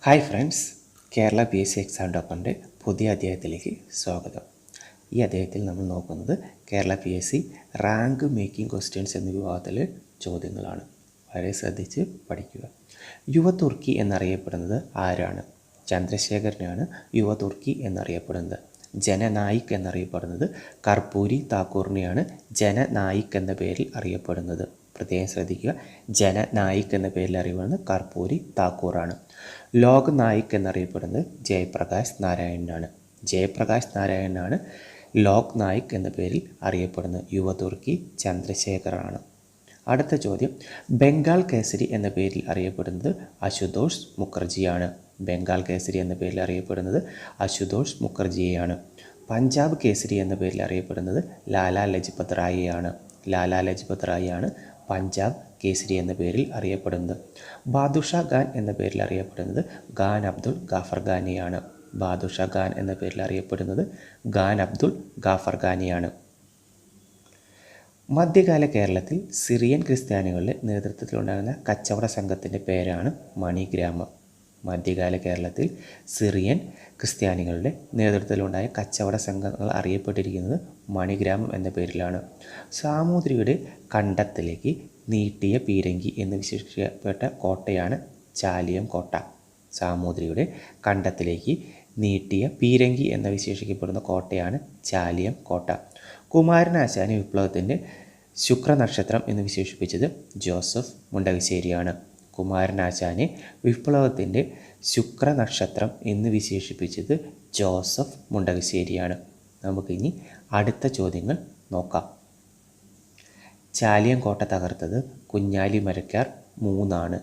Hi friends, Kerala PSC exam ടോപ്പറിൻ്റെ പുതിയ അധ്യായത്തിലേക്ക് സ്വാഗതം. ഈ അധ്യായത്തിൽ നമ്മൾ നോക്കുന്നത് Kerala PSC rank making questions എന്ന വിഭാഗത്തിലെ ചോദ്യങ്ങളാണ്. വളരെ ശ്രദ്ധിച്ച് പഠിക്കുക. യുവ തുർക്കി എന്നറിയപ്പെടുന്നത് ആരാണ്? ചന്ദ്രശേഖരനാണ് യുവ തുർക്കി എന്നറിയപ്പെടുന്നത്. ജനനായിക് എന്നറിയപ്പെടുന്നത് കർപ്പൂരി താക്കൂറിനെയാണ് ജനനായിക് എന്ന പേരിൽ അറിയപ്പെടുന്നത്. പ്രത്യേകം ശ്രദ്ധിക്കുക, ജനനായിക് എന്ന പേരിൽ അറിയപ്പെടുന്നത് കർപ്പൂരി താക്കൂറാണ്. ലോക് നായിക് എന്നറിയപ്പെടുന്നത് ജയപ്രകാശ് നാരായണനാണ്. ജയപ്രകാശ് നാരായണനാണ് ലോക് നായിക് എന്ന പേരിൽ അറിയപ്പെടുന്നത്. യുവ തുർക്കി ചന്ദ്രശേഖറാണ്. അടുത്ത ചോദ്യം, ബംഗാൾ കേസരി എന്ന പേരിൽ അറിയപ്പെടുന്നത് അശുതോഷ് മുഖർജിയാണ്. ബംഗാൾ കേസരി എന്ന പേരിൽ അറിയപ്പെടുന്നത് അശുതോഷ് മുഖർജിയെയാണ്. പഞ്ചാബ് കേസരി എന്ന പേരിൽ അറിയപ്പെടുന്നത് ലാലാ ലജ്പത് റായിയാണ്. ലാലാ ലജ്പത് റായിയാണ് പഞ്ചാബ് കേസരി എന്ന പേരിൽ അറിയപ്പെടുന്നത്. ബാദുഷാ ഖാൻ എന്ന പേരിൽ അറിയപ്പെടുന്നത് ഖാൻ അബ്ദുൾ ഗാഫർ ഖാനിയാണ്. ബാദുഷാ ഖാൻ എന്ന പേരിൽ അറിയപ്പെടുന്നത് ഖാൻ അബ്ദുൾ ഗാഫർ ഖാനിയാണ്. മധ്യകാല കേരളത്തിൽ സിറിയൻ ക്രിസ്ത്യാനികളുടെ നേതൃത്വത്തിലുണ്ടാകുന്ന കച്ചവട സംഘത്തിൻ്റെ പേരാണ് മണിഗ്രാമം. മധ്യകാല കേരളത്തിൽ സിറിയൻ ക്രിസ്ത്യാനികളുടെ നേതൃത്വത്തിലുണ്ടായ കച്ചവട സംഘങ്ങൾ അറിയപ്പെട്ടിരിക്കുന്നത് മണിഗ്രാമം എന്ന പേരിലാണ്. സാമൂതിരിയുടെ കണ്ടത്തിലേക്ക് നീട്ടിയ പീരങ്കി എന്ന് വിശേഷിക്കപ്പെട്ട കോട്ടയാണ് ചാലിയം കോട്ട. സാമൂതിരിയുടെ കണ്ടത്തിലേക്ക് നീട്ടിയ പീരങ്കി എന്ന് വിശേഷിക്കപ്പെടുന്ന കോട്ടയാണ് ചാലിയം കോട്ട. കുമാരനാശാന് വിപ്ലവത്തിൻ്റെ ശുക്രനക്ഷത്രം എന്ന് വിശേഷിപ്പിച്ചത് ജോസഫ് മുണ്ടകശ്ശേരിയാണ്. കുമാരനാശാനെ വിപ്ലവത്തിൻ്റെ ശുക്രനക്ഷത്രം എന്ന് വിശേഷിപ്പിച്ചത് ജോസഫ് മുണ്ടകശ്ശേരിയാണ്. നമുക്കിനി അടുത്ത ചോദ്യങ്ങൾ നോക്കാം. ചാലിയം കോട്ട തകർത്തത് കുഞ്ഞാലി മരക്കാർ മൂന്നാണ്.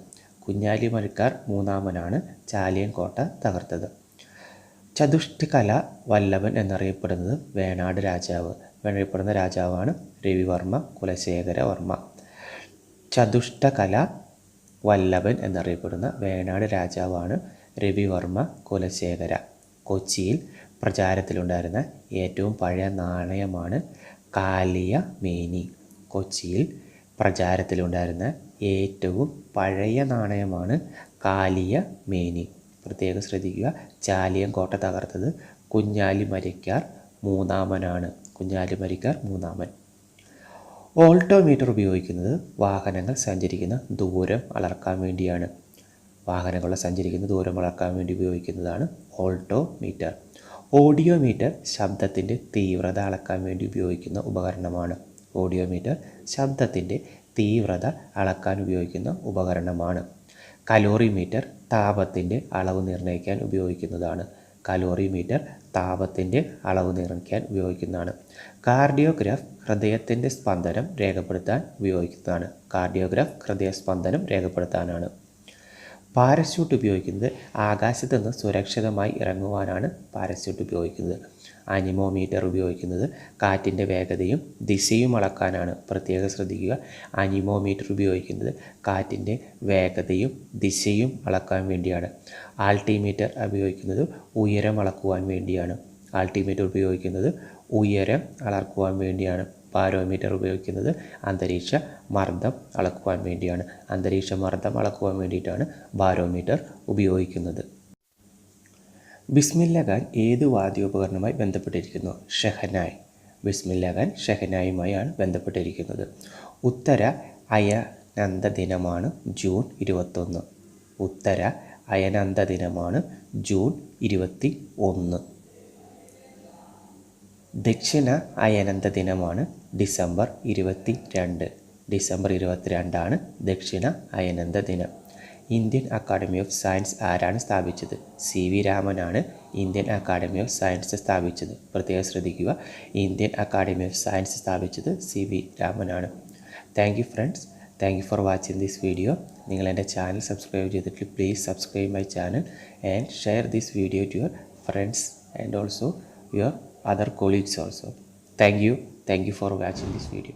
കുഞ്ഞാലി മരക്കാർ മൂന്നാമനാണ് ചാലിയം കോട്ട തകർത്തത്. ചതുഷ്കല വല്ലഭൻ എന്നറിയപ്പെടുന്നത് വേണാട് രാജാവ്. അറിയപ്പെടുന്ന രാജാവാണ് രവിവർമ്മ കുലശേഖര വർമ്മ. ചതുഷ്ടകല വല്ലഭൻ എന്നറിയപ്പെടുന്ന വേണാട് രാജാവാണ് രവിവർമ്മ കുലശേഖര. കൊച്ചിയിൽ പ്രചാരത്തിലുണ്ടായിരുന്ന ഏറ്റവും പഴയ നാണയമാണ് കാലിയ മേനി. കൊച്ചിയിൽ പ്രചാരത്തിലുണ്ടായിരുന്ന ഏറ്റവും പഴയ നാണയമാണ് കാലിയ മേനി. പ്രത്യേകം ശ്രദ്ധിക്കുക, ചാലിയം കോട്ട തകർത്തത് കുഞ്ഞാലി മരക്കാർ മൂന്നാമനാണ്. കുഞ്ഞാലി മരക്കാർ മൂന്നാമൻ. ഓൾട്ടോമീറ്റർ ഉപയോഗിക്കുന്നത് വാഹനങ്ങൾ സഞ്ചരിക്കുന്ന ദൂരം അളക്കാൻ വേണ്ടിയാണ്. വാഹനങ്ങൾ സഞ്ചരിക്കുന്ന ദൂരം അളക്കാൻ വേണ്ടി ഉപയോഗിക്കുന്നതാണ് ഓൾട്ടോമീറ്റർ. ഓഡിയോമീറ്റർ ശബ്ദത്തിൻ്റെ തീവ്രത അളക്കാൻ വേണ്ടി ഉപയോഗിക്കുന്ന ഉപകരണമാണ്. ഓഡിയോമീറ്റർ ശബ്ദത്തിൻ്റെ തീവ്രത അളക്കാൻ ഉപയോഗിക്കുന്ന ഉപകരണമാണ്. കലോറിമീറ്റർ താപത്തിൻ്റെ അളവ് നിർണ്ണയിക്കാൻ ഉപയോഗിക്കുന്നതാണ്. കലോറിമീറ്റർ താപത്തിൻ്റെ അളവ് നിർണ്ണയിക്കാൻ ഉപയോഗിക്കുന്നതാണ്. കാർഡിയോഗ്രാഫ് ഹൃദയത്തിൻ്റെ സ്പന്ദനം രേഖപ്പെടുത്താൻ ഉപയോഗിക്കുന്നതാണ്. കാർഡിയോഗ്രാഫ് ഹൃദയസ്പന്ദനം രേഖപ്പെടുത്താനാണ്. പാരച്യൂട്ട് ഉപയോഗിക്കുന്നത് ആകാശത്ത് നിന്ന് സുരക്ഷിതമായി ഇറങ്ങുവാനാണ് പാരച്യൂട്ട് ഉപയോഗിക്കുന്നത്. അനിമോമീറ്റർ ഉപയോഗിക്കുന്നത് കാറ്റിൻ്റെ വേഗതയും ദിശയും അളക്കാനാണ്. പ്രത്യേകം ശ്രദ്ധിക്കുക, അനിമോമീറ്റർ ഉപയോഗിക്കുന്നത് കാറ്റിൻ്റെ വേഗതയും ദിശയും അളക്കാൻ വേണ്ടിയാണ്. ആൾട്ടിമീറ്റർ ഉപയോഗിക്കുന്നത് ഉയരം അളക്കുവാൻ വേണ്ടിയാണ്. ആൾട്ടിമീറ്റർ ഉപയോഗിക്കുന്നത് ഉയരം അളക്കുവാൻ വേണ്ടിയാണ്. ബാരോമീറ്റർ ഉപയോഗിക്കുന്നത് അന്തരീക്ഷ മർദ്ദം അളക്കുവാൻ വേണ്ടിയാണ്. അന്തരീക്ഷ മർദ്ദം അളക്കുവാൻ വേണ്ടിയിട്ടാണ് ബാരോമീറ്റർ ഉപയോഗിക്കുന്നത്. ബിസ്മില്ല ഖാൻ ഏത് വാദ്യോപകരണവുമായി ബന്ധപ്പെട്ടിരിക്കുന്നു? ഷെഹനായ്. ബിസ്മില്ല ഖാൻ ഷെഹനായുമായാണ് ബന്ധപ്പെട്ടിരിക്കുന്നത്. ഉത്തര അയനന്ത ദിനമാണ് ജൂൺ 21. ഉത്തര അയനന്ത ദിനമാണ് ജൂൺ 21. ദക്ഷിണ അയനന്ത ദിനമാണ് ഡിസംബർ 22. ഡിസംബർ 22 ദക്ഷിണ അയനന്ത ദിനം. ഇന്ത്യൻ അക്കാഡമി ഓഫ് സയൻസ് ആരാണ് സ്ഥാപിച്ചത്? CV രാമനാണ് ഇന്ത്യൻ അക്കാഡമി ഓഫ് സയൻസ് സ്ഥാപിച്ചത്. പ്രത്യേകം ശ്രദ്ധിക്കുക, ഇന്ത്യൻ അക്കാഡമി ഓഫ് സയൻസ് സ്ഥാപിച്ചത് CV രാമനാണ്. Thank you friends, thank you for watching this video. നിങ്ങൾ എൻ്റെ ചാനൽ സബ്സ്ക്രൈബ് ചെയ്തിട്ട് please subscribe my channel and share this video to your friends and also your other colleagues also. Thank you for watching this video.